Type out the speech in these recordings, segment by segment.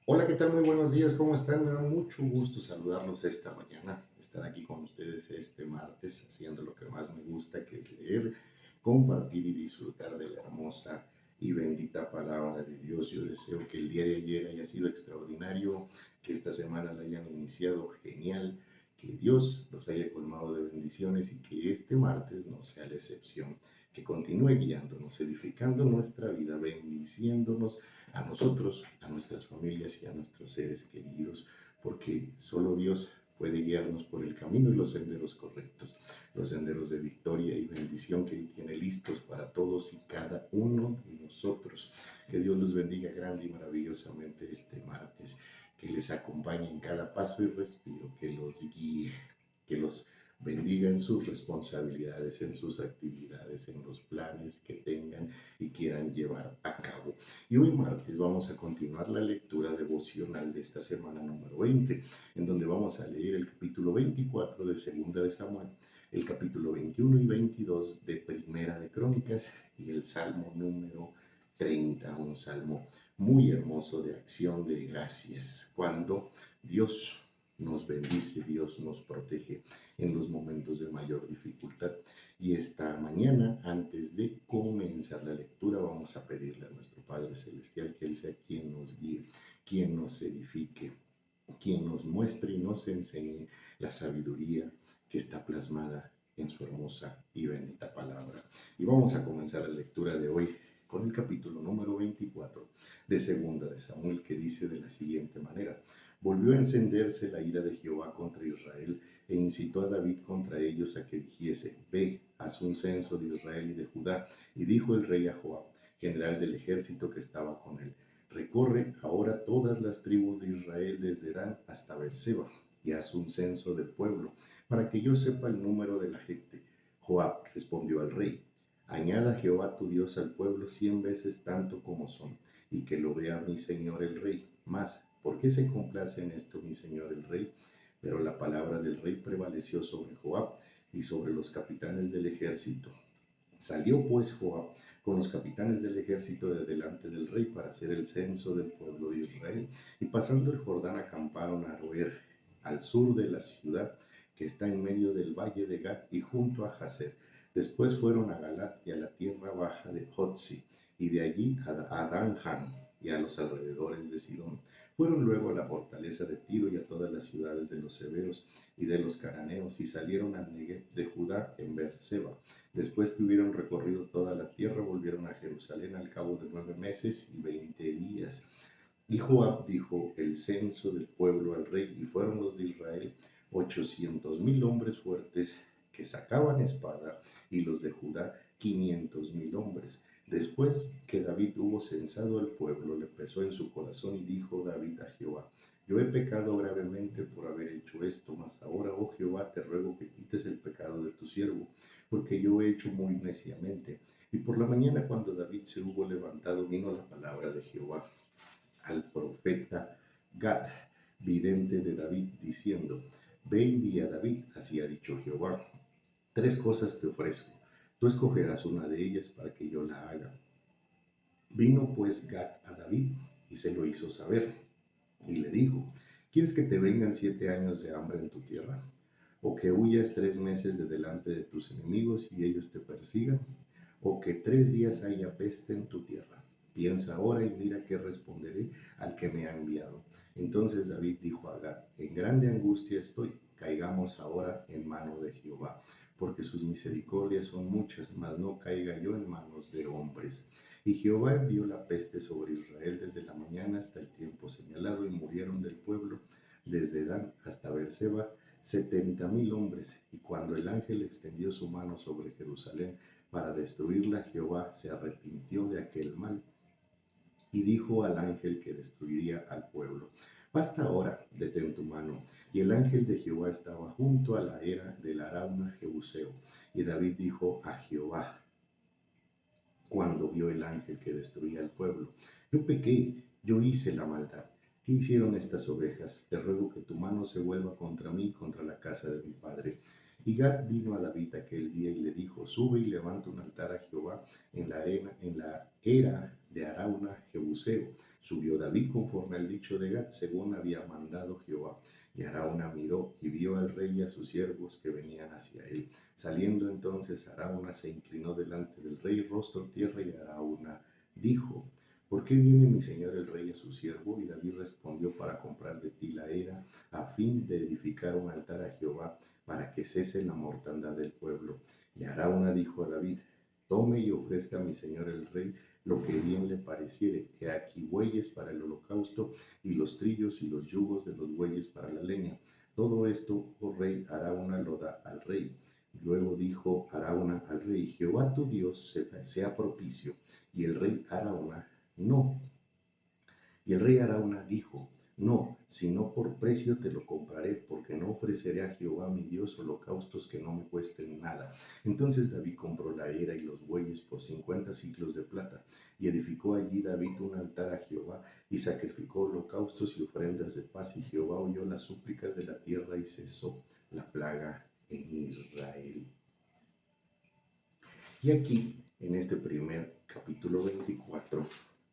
Hola, ¿qué tal? Muy buenos días, ¿cómo están? Me da mucho gusto saludarlos esta mañana, estar aquí con ustedes este martes, haciendo lo que más me gusta, que es leer, compartir y disfrutar de la hermosa y bendita palabra de Dios. Yo deseo que el día de ayer haya sido extraordinario, que esta semana la hayan iniciado genial, que Dios los haya colmado de bendiciones y que este martes no sea la excepción, que continúe guiándonos, edificando nuestra vida, bendiciéndonos a nosotros, a nuestras familias y a nuestros seres queridos, porque solo Dios puede guiarnos por el camino y los senderos correctos, los senderos de victoria y bendición que Él tiene listos para todos y cada uno de nosotros. Que Dios los bendiga grande y maravillosamente este martes, que les acompañe en cada paso y respiro, que los guíe, que los bendiga en sus responsabilidades, en sus actividades, en los planes que tengan y quieran llevar a cabo. Y hoy martes vamos a continuar la lectura devocional de esta semana número 20, en donde vamos a leer el capítulo 24 de Segunda de Samuel, el capítulo 21 y 22 de Primera de Crónicas y el Salmo número 30, un salmo muy hermoso de acción de gracias, cuando Dios nos bendice, Dios nos protege en los momentos de mayor dificultad. Y esta mañana, antes de comenzar la lectura, vamos a pedirle a nuestro Padre Celestial que Él sea quien nos guíe, quien nos edifique, quien nos muestre y nos enseñe la sabiduría que está plasmada en su hermosa y bendita palabra. Y vamos a comenzar la lectura de hoy con el capítulo número 24 de Segunda de Samuel, que dice de la siguiente manera: volvió a encenderse la ira de Jehová contra Israel e incitó a David contra ellos a que dijese: ve, haz un censo de Israel y de Judá. Y dijo el rey a Joab, general del ejército que estaba con él: recorre ahora todas las tribus de Israel desde Dan hasta Beerseba y haz un censo del pueblo, para que yo sepa el número de la gente. Joab respondió al rey: añada Jehová tu Dios al pueblo 100 veces tanto como son, y que lo vea mi señor el rey. Mas, ¿por qué se complace en esto mi señor el rey? Pero la palabra del rey prevaleció sobre Joab y sobre los capitanes del ejército. Salió pues Joab con los capitanes del ejército de delante del rey para hacer el censo del pueblo de Israel, y pasando el Jordán acamparon a Aroer, al sur de la ciudad que está en medio del valle de Gad y junto a Jazer. Después fueron a Galat y a la tierra baja de Jotzi, y de allí a Danjan y a los alrededores de Sidón. Fueron luego a la fortaleza de Tiro y a todas las ciudades de los hebeos y de los cananeos, y salieron al Negev de Judá en Beerseba. Después que hubieron recorrido toda la tierra, volvieron a Jerusalén al cabo de 9 meses y 20 días. Y Joab dijo el censo del pueblo al rey, y fueron los de Israel 800,000 hombres fuertes que sacaban espada, y los de Judá 500,000 hombres. Después que David hubo censado al pueblo, le pesó en su corazón, y dijo David a Jehová: yo he pecado gravemente por haber hecho esto, mas ahora, oh Jehová, te ruego que quites el pecado de tu siervo, porque yo he hecho muy neciamente. Y por la mañana, cuando David se hubo levantado, vino la palabra de Jehová al profeta Gad, vidente de David, diciendo: ve y di a David, así ha dicho Jehová, tres cosas te ofrezco, tú escogerás una de ellas para que yo la haga. Vino pues Gad a David y se lo hizo saber, y le dijo: ¿quieres que te vengan 7 años de hambre en tu tierra? ¿O que huyas 3 meses de delante de tus enemigos y ellos te persigan? ¿O que 3 días haya peste en tu tierra? Piensa ahora y mira qué responderé al que me ha enviado. Entonces David dijo a Gad: en grande angustia estoy, caigamos ahora en mano de Jehová, porque sus misericordias son muchas, mas no caiga yo en manos de hombres. Y Jehová envió la peste sobre Israel desde la mañana hasta el tiempo señalado, y murieron del pueblo desde Dan hasta Beerseba 70,000 hombres. Y cuando el ángel extendió su mano sobre Jerusalén para destruirla, Jehová se arrepintió de aquel mal y dijo al ángel que destruiría al pueblo: basta ahora, detén tu mano. Y el ángel de Jehová estaba junto a la era del Arauna Jebuseo. Y David dijo a Jehová, cuando vio el ángel que destruía al pueblo: yo pequé, yo hice la maldad. ¿Qué hicieron estas ovejas? Te ruego que tu mano se vuelva contra mí, contra la casa de mi padre. Y Gad vino a David aquel día y le dijo: sube y levanta un altar a Jehová en la era de Arauna Jebuseo. Subió David conforme al dicho de Gad, según había mandado Jehová. Y Arauna miró y vio al rey y a sus siervos que venían hacia él. Saliendo entonces Arauna se inclinó delante del rey, rostro en tierra, y Arauna dijo: ¿Por qué viene mi señor el rey a su siervo? Y David respondió: para comprar de ti la era, a fin de edificar un altar a Jehová, para que cese la mortandad del pueblo. Y Arauna dijo a David: tome y ofrezca a mi señor el rey lo que bien le pareciere. He aquí bueyes para el holocausto, y los trillos y los yugos de los bueyes para la leña. Todo esto, oh rey, Arauna lo da al rey. Luego dijo Arauna al rey: Jehová tu Dios sea propicio. Y el rey Arauna no. Y el rey Arauna dijo: no, sino por precio te lo compraré, porque no ofreceré a Jehová mi Dios holocaustos que no me cuesten nada. Entonces David compró la era y los bueyes por 50 siclos de plata, y edificó allí David un altar a Jehová, y sacrificó holocaustos y ofrendas de paz, y Jehová oyó las súplicas de la tierra, y cesó la plaga en Israel. Y aquí, en este primer capítulo 24,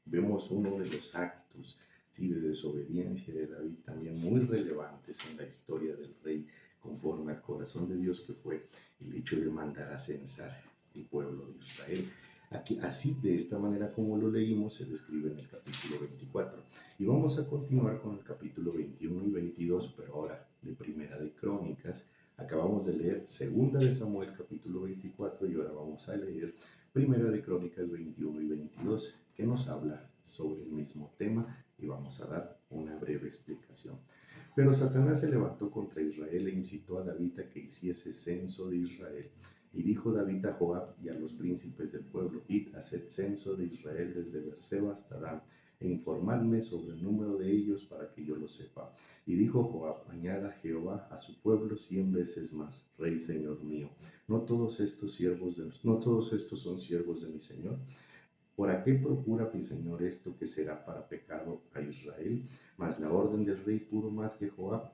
vemos uno de los actos, sí, de desobediencia de David, también muy relevantes en la historia del rey, conforme al corazón de Dios, que fue el hecho de mandar a censar el pueblo de Israel. Aquí, así, de esta manera como lo leímos, se describe en el capítulo 24. Y vamos a continuar con el capítulo 21 y 22, pero ahora de Primera de Crónicas. Acabamos de leer Segunda de Samuel capítulo 24 y ahora vamos a leer Primera de Crónicas 21 y 22, que nos habla sobre el mismo tema, y vamos a dar una breve explicación. Pero Satanás se levantó contra Israel e incitó a David a que hiciese censo de Israel. Y dijo David a Joab y a los príncipes del pueblo: id, haced censo de Israel desde Beerseba hasta Dan, e informadme sobre el número de ellos para que yo lo sepa. Y dijo Joab: añada Jehová a su pueblo 100 veces más, rey señor mío. ¿No todos estos son siervos de mi señor? ¿Por qué procura mi señor esto, que será para pecado a Israel? Mas la orden del rey pudo más que Joab.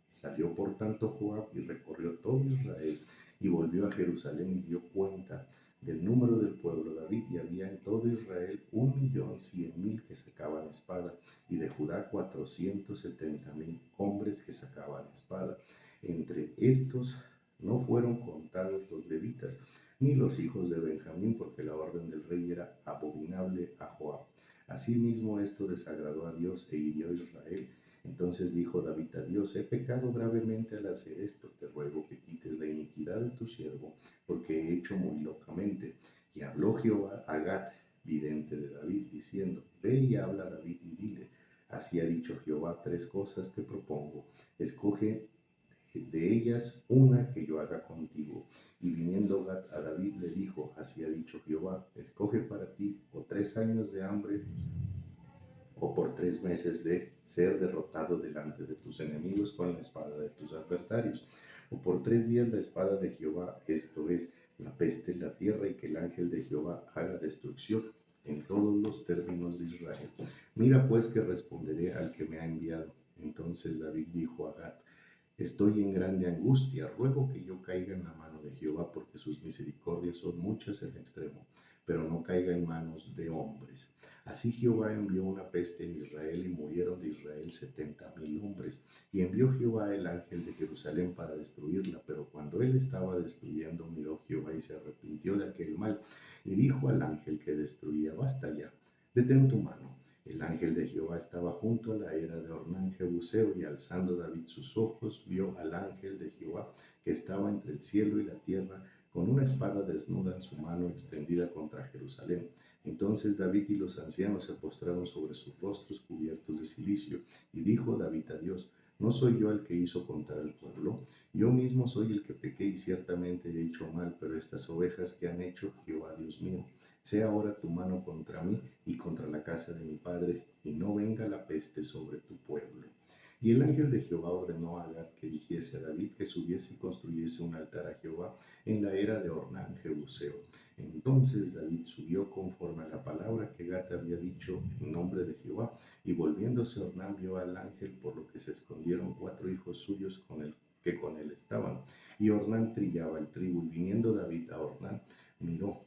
Salió por tanto Joab y recorrió todo Israel, y volvió a Jerusalén y dio cuenta del número del pueblo David, y había en todo Israel 1.100.000 que sacaban espada, y de Judá 470.000 hombres que sacaban espada. Entre estos no fueron contados los levitas, ni los hijos de Benjamín, porque la orden del rey era abominable a Joab. Asimismo esto desagradó a Dios e hirió a Israel. Entonces dijo David a Dios: he pecado gravemente al hacer esto, te ruego que quites la iniquidad de tu siervo, porque he hecho muy locamente. Y habló Jehová a Gad, vidente de David, diciendo: ve y habla a David y dile: así ha dicho Jehová, 3 cosas te propongo, escoge de ellas una que yo haga contigo. Y viniendo Gad a David le dijo: así ha dicho Jehová, escoge para ti o 3 años de hambre, o por 3 meses de ser derrotado delante de tus enemigos con la espada de tus adversarios, o por 3 días la espada de Jehová, esto es, la peste en la tierra, y que el ángel de Jehová haga destrucción en todos los términos de Israel. Mira pues que responderé al que me ha enviado. Entonces David dijo a Gad: estoy en grande angustia, ruego que yo caiga en la mano de Jehová, porque sus misericordias son muchas en extremo, pero no caiga en manos de hombres. Así Jehová envió una peste en Israel, y murieron de Israel 70.000 hombres. Y envió Jehová el ángel de Jerusalén para destruirla, pero cuando él estaba destruyendo, miró Jehová y se arrepintió de aquel mal, y dijo al ángel que destruía: basta ya, detén tu mano. El ángel de Jehová estaba junto a la era de Ornán Jebuseo, y alzando David sus ojos, vio al ángel de Jehová que estaba entre el cielo y la tierra, con una espada desnuda en su mano extendida contra Jerusalén. Entonces David y los ancianos se postraron sobre sus rostros cubiertos de cilicio, y dijo David a Dios: ¿no soy yo el que hizo contra el pueblo? Yo mismo soy el que pequé, y ciertamente he hecho mal, pero estas ovejas que han hecho, Jehová Dios mío, sea ahora tu mano contra mí y contra la casa de mi padre, y no venga la peste sobre tu pueblo. Y el ángel de Jehová ordenó a Gad que dijese a David que subiese y construyese un altar a Jehová en la era de Ornán Jebuseo. Entonces David subió conforme a la palabra que Gad había dicho en nombre de Jehová, y volviéndose Ornán vio al ángel, por lo que se escondieron 4 hijos suyos que con él estaban. Y Ornán trillaba el trigo, y viniendo David a Ornán, miró,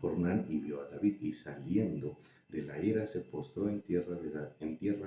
Ornán y vio a David, y saliendo de la era se postró en tierra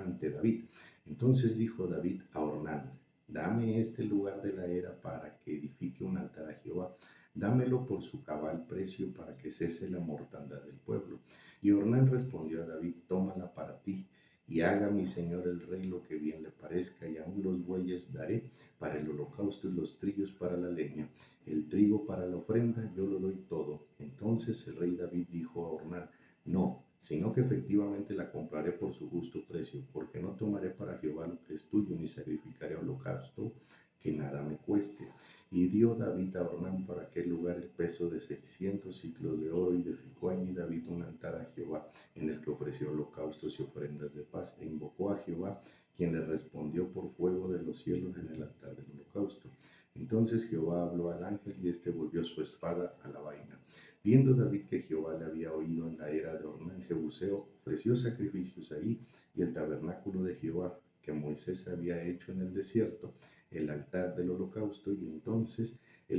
ante David. Entonces dijo David a Ornán: dame este lugar de la era para que edifique un altar a Jehová. Dámelo por su cabal precio para que cese la mortandad del pueblo. Y Ornán respondió a David: tómala para ti, y haga mi señor el rey lo que bien le parezca, y aun los bueyes daré para el holocausto y los trillos para la leña. El trigo para la ofrenda yo lo doy todo. Entonces el rey David dijo a Ornán: no, sino que efectivamente la compraré por su justo precio, porque no tomaré para Jehová lo que es tuyo, ni sacrificaré holocausto que nada me cueste. Y dio David a Ornán para aquel lugar el peso de 600 siclos de oro, y edificó allí David un altar a Jehová, en el que ofreció holocaustos y ofrendas de paz, e invocó a Jehová, quien le respondió por fuego de los cielos en el altar del holocausto. Entonces Jehová habló al ángel, y éste volvió su espada a la vaina. Viendo David que Jehová le había oído en la era de Ornán Jebuseo, ofreció sacrificios allí, y el tabernáculo de Jehová que Moisés había hecho en el desierto, el altar del holocausto, y entonces en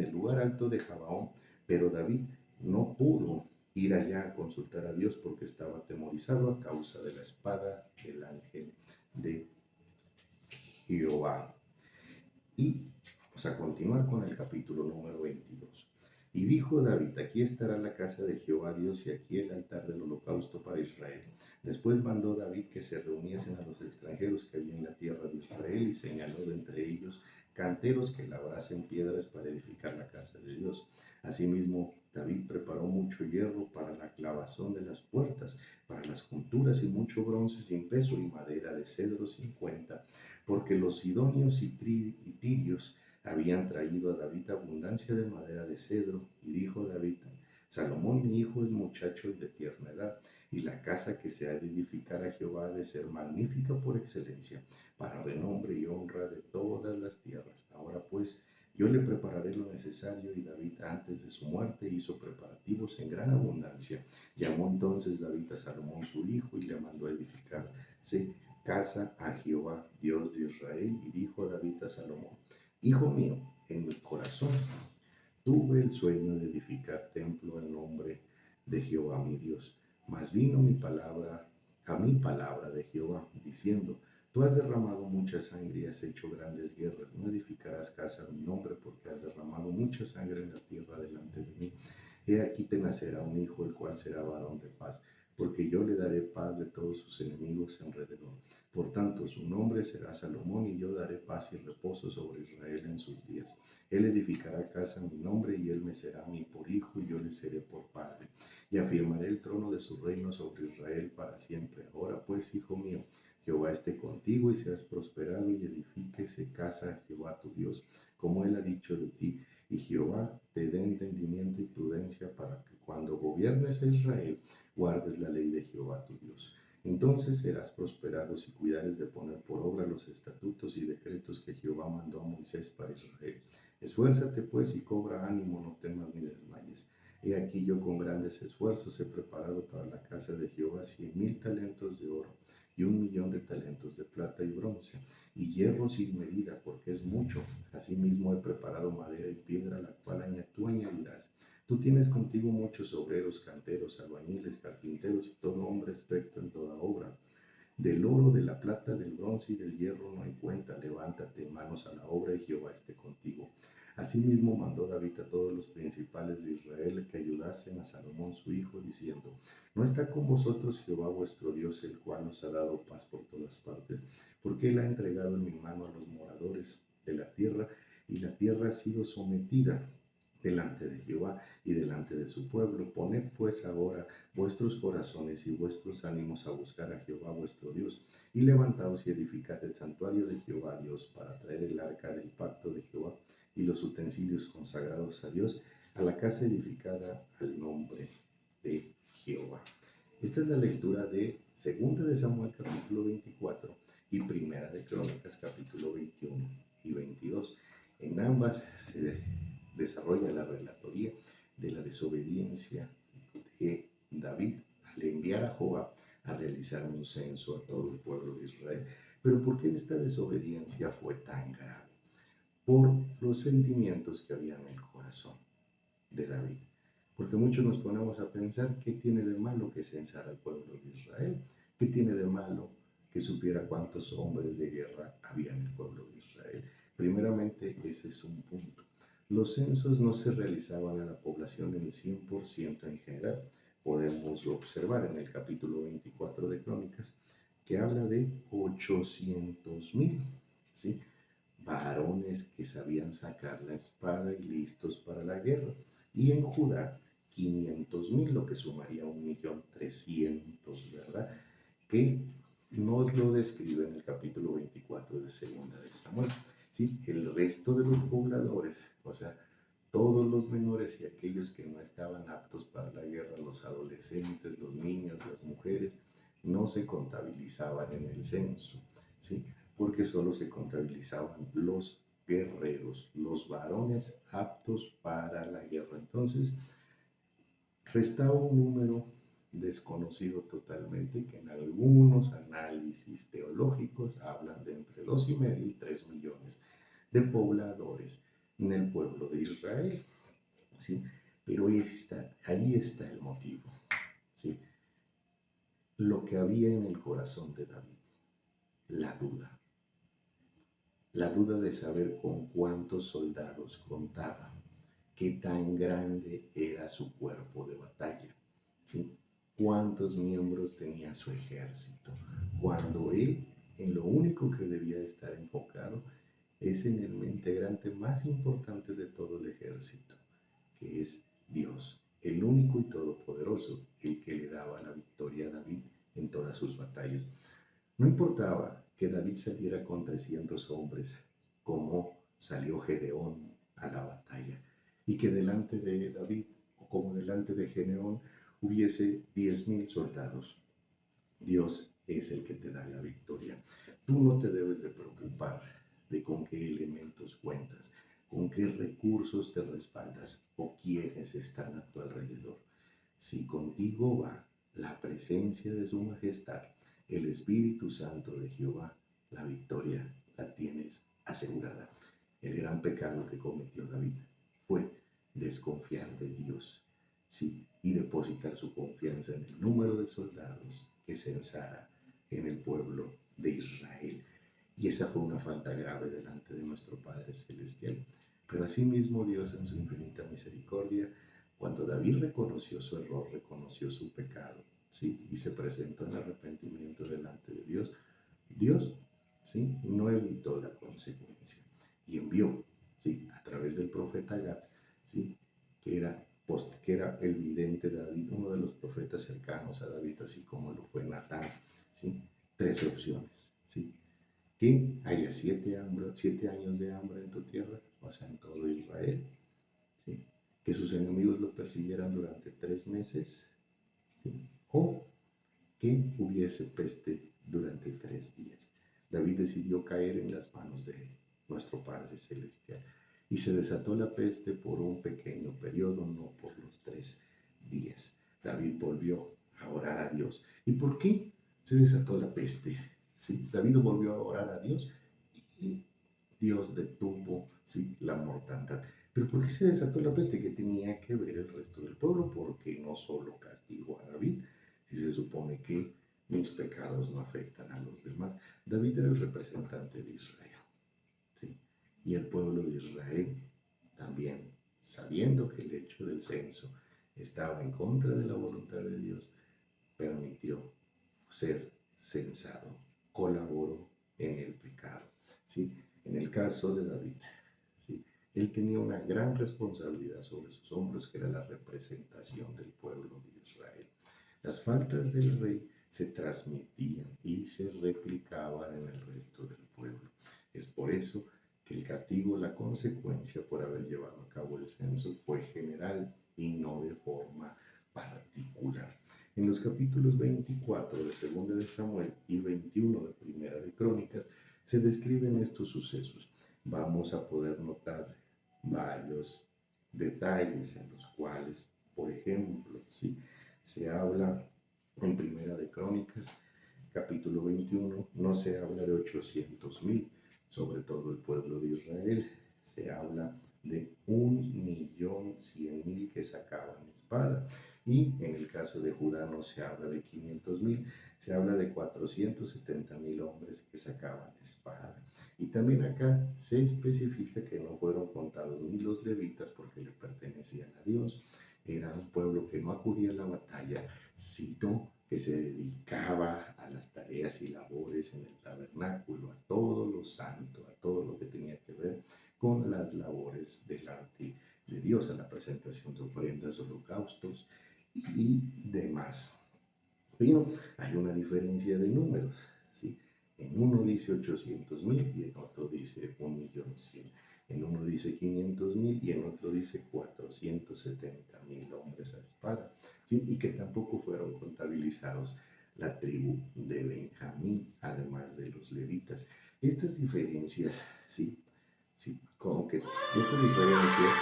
el lugar alto de Gabaón. Pero David no pudo ir allá a consultar a Dios, porque estaba atemorizado a causa de la espada del ángel de Jehová. Y vamos a continuar con el capítulo número 22. Y dijo David: aquí estará la casa de Jehová Dios, y aquí el altar del holocausto para Israel. Después mandó David que se reuniesen a los extranjeros que había en la tierra de Israel, y señaló de entre ellos canteros que labrasen piedras para edificar la casa de Dios. Asimismo, David preparó mucho hierro para la clavazón de las puertas, para las junturas, y mucho bronce sin peso, y madera de cedro sin cuenta, porque los sidonios y tirios habían traído a David abundancia de madera de cedro. Y dijo David: Salomón mi hijo es muchacho y de tierna edad, y la casa que se ha de edificar a Jehová ha de ser magnífica por excelencia, para renombre y honra de todas las tierras. Ahora pues, yo le prepararé lo necesario. Y David, antes de su muerte, hizo preparativos en gran abundancia. Llamó entonces David a Salomón su hijo, y le mandó edificarse casa a Jehová, Dios de Israel. Y dijo David a Salomón: hijo mío, en mi corazón tuve el sueño de edificar templo al nombre de Jehová mi Dios. Mas vino mi palabra de Jehová, diciendo: tú has derramado mucha sangre y has hecho grandes guerras. No edificarás casa a mi nombre, porque has derramado mucha sangre en la tierra delante de mí. He aquí te nacerá un hijo, el cual será varón de paz, porque yo le daré paz de todos sus enemigos alrededor. Por tanto, su nombre será Salomón, y yo daré paz y reposo sobre Israel en sus días. Él edificará casa en mi nombre, y él me será a mí por hijo, y yo le seré por padre. Y afirmaré el trono de su reino sobre Israel para siempre. Ahora pues, hijo mío, Jehová esté contigo, y seas prosperado, y edifíquese casa a Jehová tu Dios, como él ha dicho de ti. Y Jehová te dé entendimiento y prudencia, para que cuando gobiernes a Israel guardes la ley de Jehová tu Dios. Entonces serás prosperado si cuidares de poner por obra los estatutos y decretos que Jehová mandó a Moisés para Israel. Esfuérzate pues y cobra ánimo, no temas ni desmayes. He aquí yo con grandes esfuerzos he preparado para la casa de Jehová 100,000 talentos de oro, y 1,000,000 de talentos de plata y bronce, y hierro sin medida, porque es mucho. Asimismo he preparado madera y piedra, la cual tú añadirás. Tú tienes contigo muchos obreros, canteros, albañiles, carpinteros, y todo hombre experto en toda obra. Del oro, de la plata, del bronce y del hierro no hay cuenta. Levántate, manos a la obra, y Jehová esté contigo. Asimismo mandó David a todos los principales de Israel que ayudasen a Salomón su hijo, diciendo: ¿no está con vosotros Jehová vuestro Dios, el cual os ha dado paz por todas partes? Porque él ha entregado en mi mano a los moradores de la tierra, y la tierra ha sido sometida delante de Jehová y delante de su pueblo. Poned pues ahora vuestros corazones y vuestros ánimos a buscar a Jehová vuestro Dios, y levantaos y edificad el santuario de Jehová Dios, para traer el arca del pacto de Jehová y los utensilios consagrados a Dios, a la casa edificada al nombre de Jehová. Esta es la lectura de 2 de Samuel capítulo 24 y Primera de Crónicas capítulo 21 y 22. En ambas se desarrolla la relatoría de la desobediencia de David al enviar a Joab a realizar un censo a todo el pueblo de Israel. Pero ¿por qué esta desobediencia fue tan grave? Por los sentimientos que había en el corazón de David. Porque muchos nos ponemos a pensar qué tiene de malo que censara al pueblo de Israel, qué tiene de malo que supiera cuántos hombres de guerra había en el pueblo de Israel. Primeramente, ese es un punto. Los censos no se realizaban a la población en el 100% en general. Podemos observar en el capítulo 24 de Crónicas que habla de 800,000, ¿sí? Varones que sabían sacar la espada y listos para la guerra. Y en Judá, 500,000, lo que sumaría 1,300,000, ¿verdad? Que nos lo describe en el capítulo 24 de Segunda de Samuel. ¿Sí? El resto de los pobladores, o sea, todos los menores y aquellos que no estaban aptos para la guerra, los adolescentes, los niños, las mujeres, no se contabilizaban en el censo, ¿sí? Porque solo se contabilizaban los guerreros, los varones aptos para la guerra. Entonces, restaba un número desconocido totalmente que en algunos análisis teológicos hablan de entre 2,5 y 3 millones de pobladores en el pueblo de Israel, ¿sí? Pero ahí está el motivo, ¿sí? Lo que había en el corazón de David, la duda de saber con cuántos soldados contaba, qué tan grande era su cuerpo de batalla, ¿sí? Cuántos miembros tenía su ejército, cuando él en lo único que debía estar enfocado es en el integrante más importante de todo el ejército, que es Dios, el único y todopoderoso, el que le daba la victoria a David en todas sus batallas. No importaba que David saliera con 300 hombres, como salió Gedeón a la batalla, y que delante de David, o como delante de Gedeón, hubiese 10,000 soldados. Dios es el que te da la victoria. Tú no te debes de preocupar de con qué elementos cuentas, con qué recursos te respaldas o quiénes están a tu alrededor. Si contigo va la presencia de su majestad, el Espíritu Santo de Jehová, la victoria la tienes asegurada. El gran pecado que cometió David fue desconfiar de Dios, sí, y depositar su confianza en el número de soldados que censara en el pueblo de Israel. Y esa fue una falta grave delante de nuestro Padre Celestial. Pero asimismo Dios en su infinita misericordia, cuando David reconoció su error, reconoció su pecado, ¿sí? Y se presentó en arrepentimiento delante de Dios, Dios, ¿sí? No evitó la consecuencia y envió, ¿sí? A través del profeta Gad, ¿sí? Que era el vidente de David, uno de los profetas cercanos a David, así como lo fue Natán, ¿sí? 3 opciones, ¿sí? Que haya 7 años de hambre en tu tierra, o sea, en todo Israel, ¿sí? Que sus enemigos lo persiguieran durante 3 meses, ¿sí? O que hubiese peste durante 3 días. David decidió caer en las manos de nuestro Padre Celestial y se desató la peste por un pequeño periodo, no por los 3 días. David volvió a orar a Dios. ¿Y por qué se desató la peste? ¿Sí? David volvió a orar a Dios y Dios detuvo, ¿sí?, la mortandad. Pero ¿por qué se desató la peste? ¿Qué tenía que ver el resto del pueblo? Porque no solo castigó a David, si se supone que mis pecados no afectan a los demás. David era el representante de Israel, ¿sí? Y el pueblo de Israel también, sabiendo que el hecho del censo estaba en contra de la voluntad de Dios, permitió ser censado, colaboró en el pecado, ¿sí? En el caso de David, ¿sí? Él tenía una gran responsabilidad sobre sus hombros, que era la representación del pueblo de Israel. Las faltas del rey se transmitían y se replicaban en el resto del pueblo. Es por eso que el castigo, la consecuencia por haber llevado a cabo el censo fue general y no de forma particular. En los capítulos 24 de Segunda de Samuel y 21 de Primera de Crónicas se describen estos sucesos. Vamos a poder notar varios detalles en los cuales, por ejemplo, ¿sí?, se habla en Primera de Crónicas, capítulo 21, no se habla de 800,000, sobre todo el pueblo de Israel, se habla de 1.100.000 que sacaban espada. Y en el caso de Judá no se habla de 500.000, se habla de 470.000 hombres que sacaban espada. Y también acá se especifica que no fueron contados ni los levitas porque le pertenecían a Dios. Era un pueblo que no acudía a la batalla, sino que se dedicaba a las tareas y labores en el tabernáculo, a todo lo santo, a todo lo que tenía que ver con las labores delante de Dios, a la presentación de ofrendas, holocaustos y demás. Pero hay una diferencia de números, ¿sí? En uno dice 800.000 y en otro dice 1.100.000. En uno dice 500.000 y en otro dice 470.000 hombres a espada, ¿sí? Y que tampoco fueron contabilizados la tribu de Benjamín, además de los levitas. Estas diferencias, ¿sí? Sí, como que estas diferencias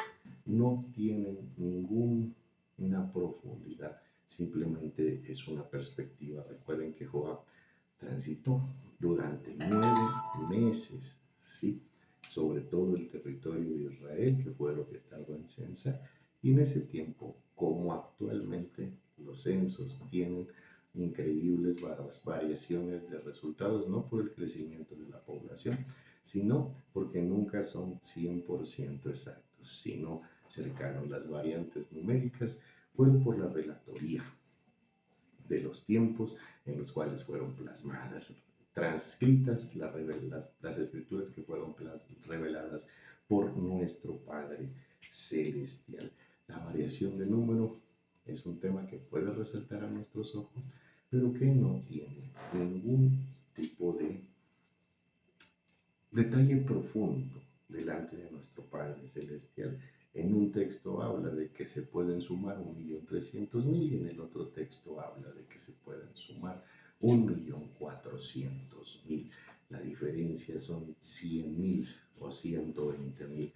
no tienen ninguna profundidad, simplemente es una perspectiva. Recuerden que Joab transitó durante 9 meses, ¿sí? Sobre todo el territorio de Israel, que fue lo que tardó en censar, y en ese tiempo, como actualmente los censos tienen increíbles variaciones de resultados, no por el crecimiento de la población, sino porque nunca son 100% exactos, sino cercanos. Las variantes numéricas fueron por la relatoría de los tiempos en los cuales fueron plasmadas, transcritas las escrituras que fueron reveladas por nuestro Padre Celestial. La variación de número es un tema que puede resaltar a nuestros ojos, pero que no tiene ningún tipo de detalle profundo delante de nuestro Padre Celestial. En un texto habla de que se pueden sumar 1.300.000 y en el otro texto habla de que se pueden sumar 1.400.000. La diferencia son 100.000 o 120.000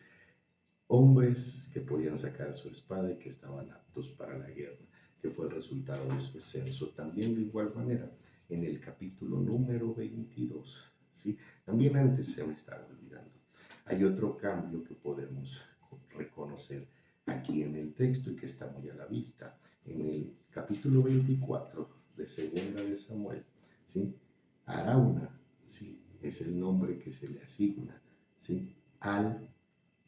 hombres que podían sacar su espada y que estaban aptos para la guerra, que fue el resultado de su censo. También de igual manera, en el capítulo número 22, ¿sí? También antes se me estaba olvidando, hay otro cambio que podemos reconocer aquí en el texto y que está muy a la vista. En el capítulo 24 de Segunda de Samuel, ¿sí? Arauna, ¿sí? Es el nombre que se le asigna, ¿sí? Al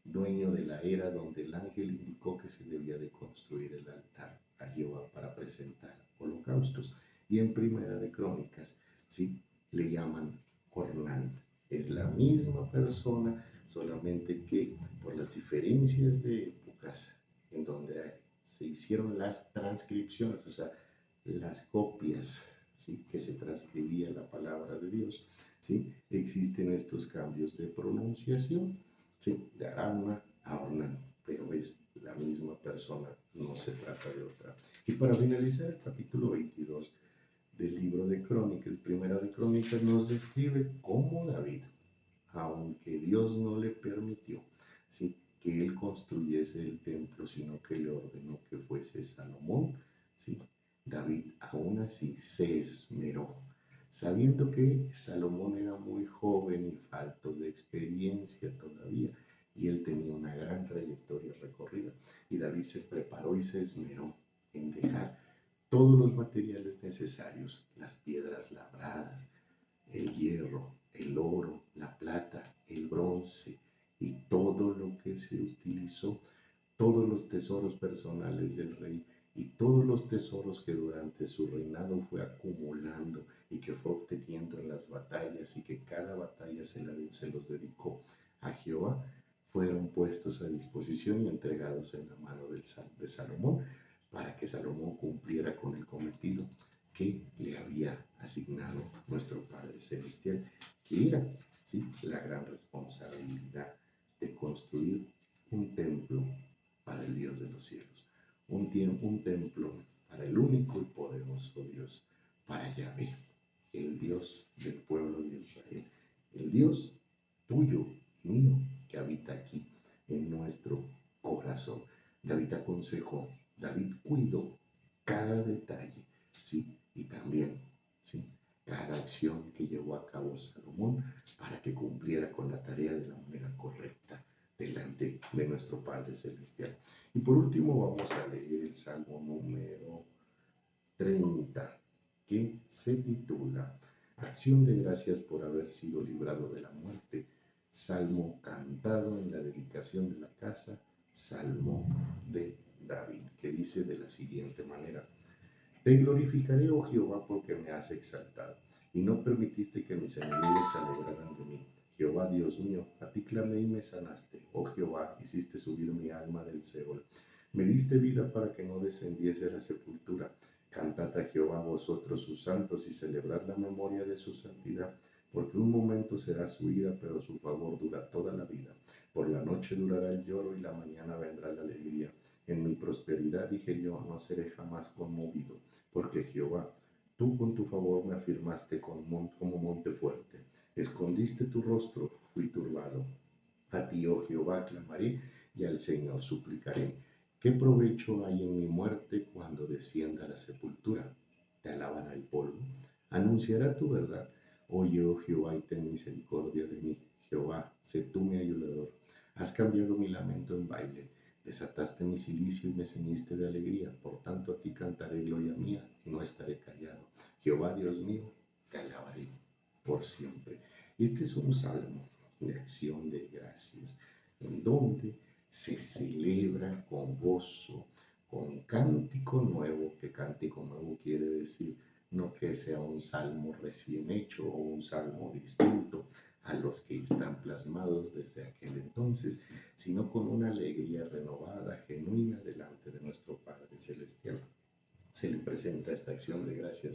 dueño de la era donde el ángel indicó que se debía de construir el altar a Jehová para presentar holocaustos. Y en Primera de Crónicas, ¿sí? Le llaman Ornán. Es la misma persona, solamente que por las diferencias de épocas en donde se hicieron las transcripciones, o sea, las copias, ¿sí? Que se transcribía la palabra de Dios, ¿sí? Existen estos cambios de pronunciación, ¿sí? De Arama a Ornán, pero es la misma persona, no se trata de otra. Y para finalizar el capítulo 22 del libro de Crónicas, Primera de Crónicas, nos describe cómo David, aunque Dios no le permitió, ¿sí? Que él construyese el templo, sino que le ordenó que fuese Salomón, ¿sí? David aún así se esmeró, sabiendo que Salomón era muy joven y falto de experiencia todavía, y él tenía una gran trayectoria recorrida, y David se preparó y se esmeró en dejar todos los materiales necesarios, las piedras labradas, el hierro, el oro, la plata, el bronce y todo lo que se utilizó, todos los tesoros personales del rey y todos los tesoros que durante su reinado fue acumulando y que fue obteniendo en las batallas y que cada batalla se los dedicó a Jehová, fueron puestos a disposición y entregados en la mano de Salomón para que Salomón cumpliera con el cometido que le había asignado nuestro Padre Celestial, que era, ¿sí?, la gran responsabilidad de construir un templo para el Dios de los cielos, un templo para el único y poderoso Dios, para Yahvé, el Dios del pueblo de Israel, el Dios tuyo y mío que habita aquí en nuestro corazón. David aconsejó, David cuidó cada detalle, ¿sí? Y también, ¿sí?, cada acción que llevó a cabo Salomón para que cumpliera con la tarea de la manera correcta, delante de nuestro Padre Celestial. Y por último vamos a leer el Salmo número 30, que se titula Acción de gracias por haber sido librado de la muerte. Salmo cantado en la dedicación de la casa, Salmo de David, que dice de la siguiente manera: Te glorificaré, oh Jehová, porque me has exaltado, y no permitiste que mis enemigos se alegraran de mí. Jehová, Dios mío, a ti clamé y me sanaste. Oh Jehová, hiciste subir mi alma del Seol. Me diste vida para que no descendiese a la sepultura. Cantad a Jehová vosotros sus santos y celebrad la memoria de su santidad, porque un momento será su ira, pero su favor dura toda la vida. Por la noche durará el lloro y la mañana vendrá la alegría. En mi prosperidad dije yo, no seré jamás conmovido, porque Jehová, tú con tu favor me afirmaste como monte fuerte. Escondiste tu rostro, fui turbado. A ti, oh Jehová, clamaré y al Señor suplicaré. ¿Qué provecho hay en mi muerte cuando descienda a la sepultura? ¿Te alaban al polvo? Anunciará tu verdad. Oye, oh Jehová, y ten misericordia de mí. Jehová, sé tú mi ayudador. Has cambiado mi lamento en baile. Desataste mi cilicio y me ceñiste de alegría. Por tanto, a ti cantaré gloria mía y no estaré callado. Jehová, Dios mío, te alabaré por siempre. Este es un salmo de acción de gracias, en donde se celebra con gozo, con cántico nuevo, que cántico nuevo quiere decir no que sea un salmo recién hecho o un salmo distinto a los que están plasmados desde aquel entonces, sino con una alegría renovada, genuina delante de nuestro Padre Celestial. Se le presenta esta acción de gracias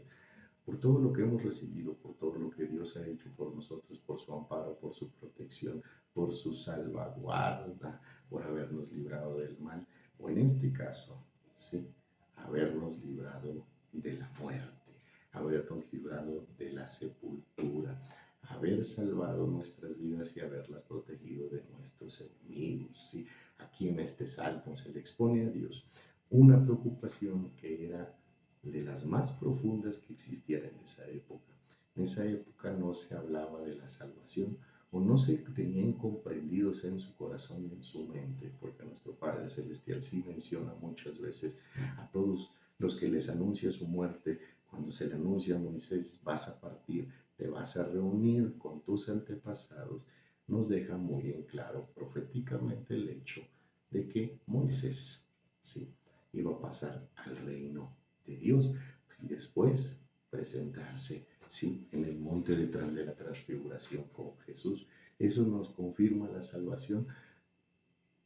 por todo lo que hemos recibido, por todo lo que Dios ha hecho por nosotros, por su amparo, por su protección, por su salvaguarda, por habernos librado del mal, o en este caso, sí, habernos librado de la muerte, habernos librado de la sepultura, haber salvado nuestras vidas y haberlas protegido de nuestros enemigos. ¿Sí? Aquí en este salmo se le expone a Dios una preocupación que era de las más profundas que existían en esa época. En esa época no se hablaba de la salvación o no se tenían comprendidos en su corazón y en su mente, porque nuestro Padre Celestial sí menciona muchas veces a todos los que les anuncia su muerte. Cuando se le anuncia a Moisés, vas a partir, te vas a reunir con tus antepasados, nos deja muy en claro proféticamente el hecho de que Moisés, sí, iba a pasar al reino de Dios y después presentarse, sí, en el monte detrás de la transfiguración con Jesús. Eso nos confirma la salvación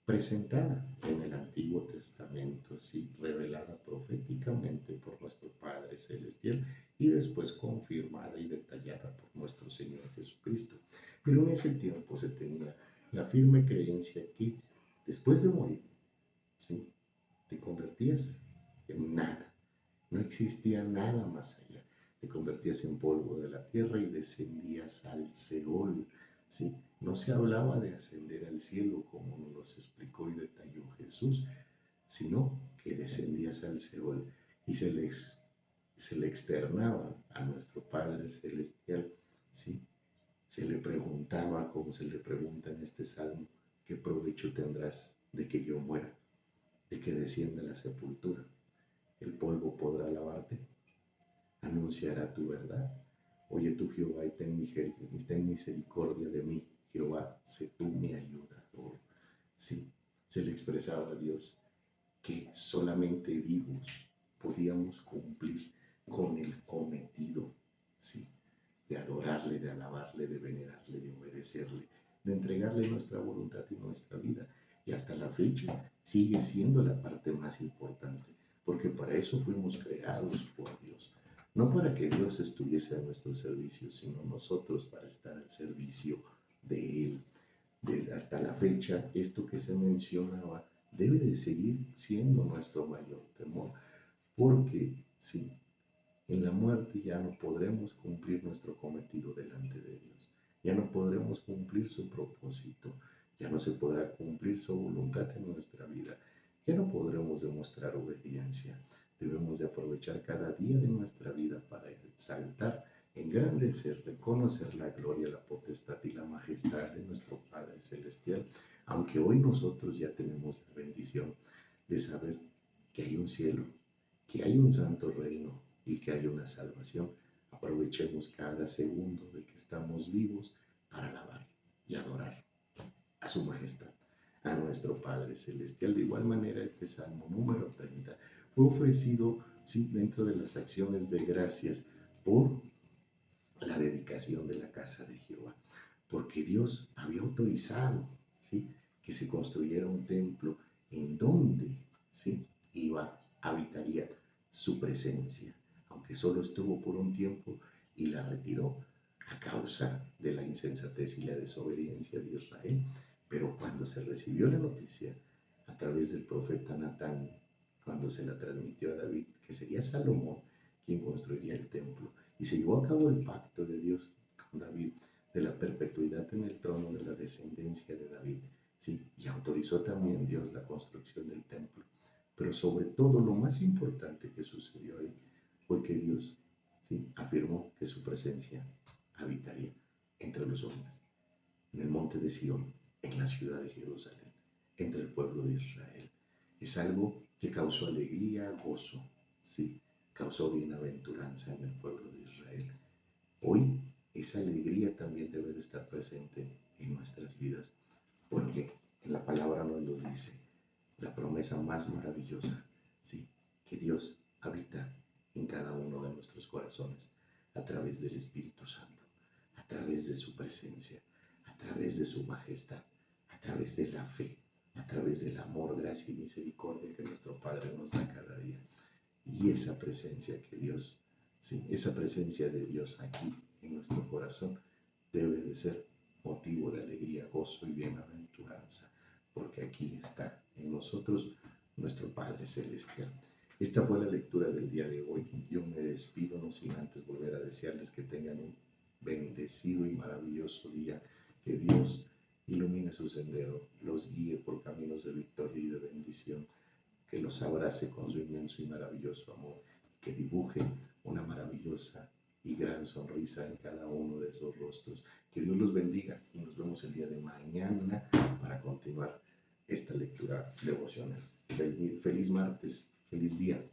presentada en el Antiguo Testamento, sí, revelada proféticamente por nuestro Padre Celestial y después confirmada y detallada por nuestro Señor Jesucristo. Pero en ese tiempo se tenía la firme creencia que después de morir, sí, te convertías en nada. No existía nada más allá. Te convertías en polvo de la tierra y descendías al Seol. ¿Sí? No se hablaba de ascender al cielo como nos explicó y detalló Jesús, sino que descendías al Seol y se le externaba a nuestro Padre Celestial. ¿Sí? Se le preguntaba, como se le pregunta en este salmo, ¿qué provecho tendrás de que yo muera, de que descienda a la sepultura? El polvo podrá lavarte, anunciará tu verdad. Oye tú, Jehová, y ten misericordia de mí. Jehová, sé tú mi ayudador. Sí, se le expresaba a Dios que solamente vivos podíamos cumplir con el cometido, sí, de adorarle, de alabarle, de venerarle, de obedecerle, de entregarle nuestra voluntad y nuestra vida. Y hasta la fecha sigue siendo la parte más importante, porque para eso fuimos creados por Dios. No para que Dios estuviese a nuestro servicio, sino nosotros para estar al servicio de Él. Desde hasta la fecha, esto que se mencionaba debe de seguir siendo nuestro mayor temor, porque sí, en la muerte ya no podremos cumplir nuestro cometido delante de Dios, ya no podremos cumplir su propósito, ya no se podrá cumplir su voluntad en nuestra vida, ya no podremos demostrar obediencia. Debemos de aprovechar cada día de nuestra vida para exaltar engrandecer, reconocer la gloria, la potestad y la majestad de nuestro Padre Celestial, aunque hoy nosotros ya tenemos la bendición de saber que hay un cielo, que hay un santo reino y que hay una salvación. Aprovechemos cada segundo de que estamos vivos para alabar y adorar a su majestad, a nuestro Padre Celestial. De igual manera, este Salmo número 30 fue ofrecido dentro de las acciones de gracias por la dedicación de la casa de Jehová, porque Dios había autorizado, ¿sí?, que se construyera un templo en donde, ¿sí?, habitaría su presencia, aunque solo estuvo por un tiempo y la retiró a causa de la insensatez y la desobediencia de Israel. Pero cuando se recibió la noticia a través del profeta Natán, cuando se la transmitió a David, que sería Salomón quien construiría el templo, y se llevó a cabo el pacto de Dios con David de la perpetuidad en el trono de la descendencia de David, ¿sí? Y autorizó también Dios la construcción del templo. Pero sobre todo lo más importante que sucedió ahí fue que Dios, ¿sí?, afirmó que su presencia habitaría entre los hombres, en el monte de Sión, en la ciudad de Jerusalén, entre el pueblo de Israel. Es algo que causó alegría, gozo, ¿sí?, causó bienaventuranza en el pueblo de Israel. Hoy esa alegría también debe de estar presente en nuestras vidas, porque en la palabra nos lo dice, la promesa más maravillosa, ¿sí?, que Dios habita en cada uno de nuestros corazones a través del Espíritu Santo, a través de su presencia, a través de su majestad, a través de la fe, a través del amor, gracia y misericordia que nuestro Padre nos da cada día. Y esa presencia que Dios, sí, esa presencia de Dios aquí en nuestro corazón debe de ser motivo de alegría, gozo y bienaventuranza, porque aquí está en nosotros nuestro Padre Celestial. Esta fue la lectura del día de hoy. Yo me despido, no sin antes volver a desearles que tengan un bendecido y maravilloso día, que Dios ilumine su sendero, los guíe por caminos de victoria y de bendición, que los abrace con su inmenso y maravilloso amor, que dibuje una maravillosa y gran sonrisa en cada uno de esos rostros. Que Dios los bendiga y nos vemos el día de mañana para continuar esta lectura devocional. Feliz martes, feliz día.